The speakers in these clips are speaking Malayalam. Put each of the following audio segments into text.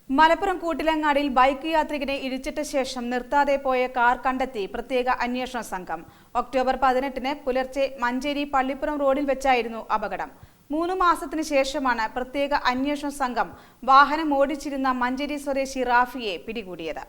മലപ്പുറം കൂട്ടിലങ്ങാടിയിൽ ബൈക്ക് യാത്രികനെ ഇടിച്ചിട്ട ശേഷം നിർത്താതെ പോയ കാർ കണ്ടെത്തി പ്രത്യേക അന്വേഷണ സംഘം. ഒക്ടോബർ 18-ന് പുലർച്ചെ മഞ്ചേരി പള്ളിപ്പുറം റോഡിൽ വെച്ചായിരുന്നു അപകടം. 3 മാസത്തിന് ശേഷമാണ് പ്രത്യേക അന്വേഷണ സംഘം വാഹനം ഓടിച്ചിരുന്ന മഞ്ചേരി സ്വദേശി റാഫിയെ പിടികൂടിയത്.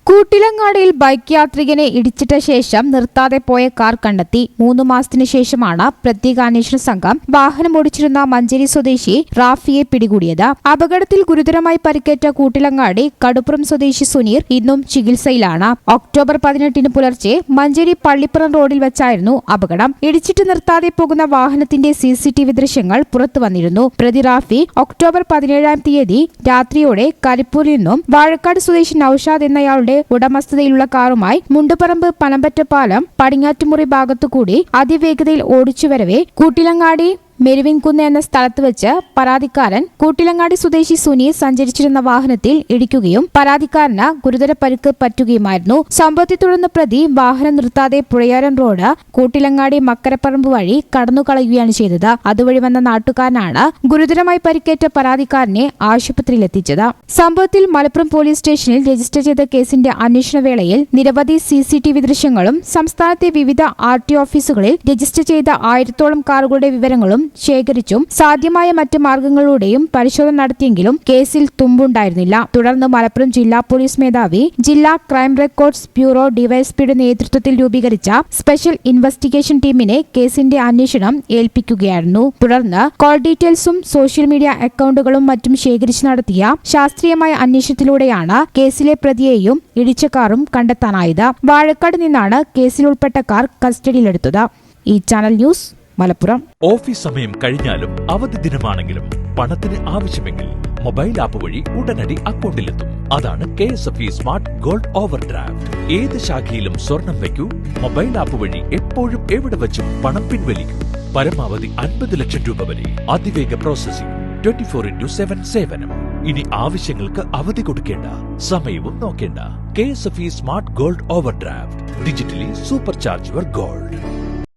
കൂട്ടിലങ്ങാടിയിൽ ബൈക്ക് യാത്രികനെ ഇടിച്ചിട്ട ശേഷം നിർത്താതെ പോയ കാർ കണ്ടെത്തി. 3 മാസത്തിന് ശേഷമാണ് പ്രത്യേക അന്വേഷണ സംഘം വാഹനം ഓടിച്ചിരുന്ന മഞ്ചേരി സ്വദേശി റാഫിയെ പിടികൂടിയത്. അപകടത്തിൽ ഗുരുതരമായി പരിക്കേറ്റ കൂട്ടിലങ്ങാടി കടുപ്പുറം സ്വദേശി സുനീർ ഇന്നും ചികിത്സയിലാണ്. ഒക്ടോബർ 18-ന് പുലർച്ചെ മഞ്ചേരി പള്ളിപ്പുറം റോഡിൽ വെച്ചായിരുന്നു അപകടം. ഇടിച്ചിട്ട് നിർത്താതെ പോകുന്ന വാഹനത്തിന്റെ CCTV ദൃശ്യങ്ങൾ പുറത്തു വന്നിരുന്നു. പ്രതി റാഫി ഒക്ടോബർ 17-ാം തീയതി രാത്രിയോടെ കരിപ്പൂരിൽ നിന്നും വാഴക്കാട് സ്വദേശി നൌഷാദ് എന്നയാളുടെ ഉടമസ്ഥതയിലുള്ള കാറുമായി മുണ്ടുപറമ്പ് പനമ്പറ്റപ്പാലം പടിഞ്ഞാറ്റുമുറി ഭാഗത്തുകൂടി അതിവേഗതയിൽ ഓടിച്ചുവരവെ കൂട്ടിലങ്ങാടി മെരുവിൻകുന്ന് എന്ന സ്ഥലത്ത് വെച്ച് പരാതിക്കാരൻ കൂട്ടിലങ്ങാടി സ്വദേശി സുനീർ സഞ്ചരിച്ചിരുന്ന വാഹനത്തിൽ ഇടിക്കുകയും പരാതിക്കാരന് ഗുരുതര പരിക്ക് പറ്റുകയുമായിരുന്നു. സംഭവത്തെ തുടർന്ന് പ്രതി വാഹനം നിർത്താതെ പുഴയോരം റോഡ് കൂട്ടിലങ്ങാടി മക്കരപ്പറമ്പ് വഴി കടന്നുകളയുകയാണ് ചെയ്തത്. അതുവഴി വന്ന നാട്ടുകാരനാണ് ഗുരുതരമായി പരിക്കേറ്റ പരാതിക്കാരനെ ആശുപത്രിയിലെത്തിച്ചത്. സംഭവത്തിൽ മലപ്പുറം പോലീസ് സ്റ്റേഷനിൽ രജിസ്റ്റർ ചെയ്ത കേസിന്റെ അന്വേഷണ വേളയിൽ നിരവധി CCTV ദൃശ്യങ്ങളും സംസ്ഥാനത്തെ വിവിധ RTO ഓഫീസുകളിൽ രജിസ്റ്റർ ചെയ്ത 1000-ഓളം കാറുകളുടെ വിവരങ്ങളും ശേഖരിച്ചും സാധ്യമായ മറ്റ് മാർഗങ്ങളിലൂടെയും പരിശോധന നടത്തിയെങ്കിലും കേസിൽ തുമ്പുണ്ടായിരുന്നില്ല. തുടർന്ന് മലപ്പുറം ജില്ലാ പോലീസ് മേധാവി ജില്ലാ ക്രൈം റെക്കോർഡ്സ് ബ്യൂറോ ഡിവൈഎസ്പിയുടെ നേതൃത്വത്തിൽ രൂപീകരിച്ച സ്പെഷ്യൽ ഇൻവെസ്റ്റിഗേഷൻ ടീമിനെ കേസിന്റെ അന്വേഷണം ഏൽപ്പിക്കുകയായിരുന്നു. തുടർന്ന് കോൾ ഡീറ്റെയിൽസും സോഷ്യൽ മീഡിയ അക്കൌണ്ടുകളും മറ്റും ശേഖരിച്ച് നടത്തിയ ശാസ്ത്രീയമായ അന്വേഷണത്തിലൂടെയാണ് കേസിലെ പ്രതിയെയും ഇടിച്ച കാറും കണ്ടെത്താനായത്. വാഴക്കാട് നിന്നാണ് കേസിൽ ഉൾപ്പെട്ട കാർ കസ്റ്റഡിയിലെടുത്തത്. ഈ ചാനൽ ന്യൂസ് മലപ്പുറം. ഓഫീസ് സമയം കഴിഞ്ഞാലും അവധി ദിനമാണെങ്കിലും പണത്തിന് ആവശ്യമെങ്കിൽ മൊബൈൽ ആപ്പ് വഴി ഉടനടി അക്കൗണ്ടിലെത്തും. അതാണ് KSFE smart gold over draft. ഏത് ശാഖയിലും സ്വർണം വയ്ക്കൂ. മൊബൈൽ ആപ്പ് വഴി എപ്പോഴും എവിടെ വെച്ചും പണം പിൻവലിക്കൂ. പരമാവധി 50 ലക്ഷം രൂപ വരെ അതിവേഗ പ്രോസസിംഗ്. 24/7 സേവനം. ഇനി ആവശ്യങ്ങൾക്ക് അവധി കൊടുക്കേണ്ട, സമയവും നോക്കേണ്ട. KSFE smart gold over draft. Digitally super charge your gold.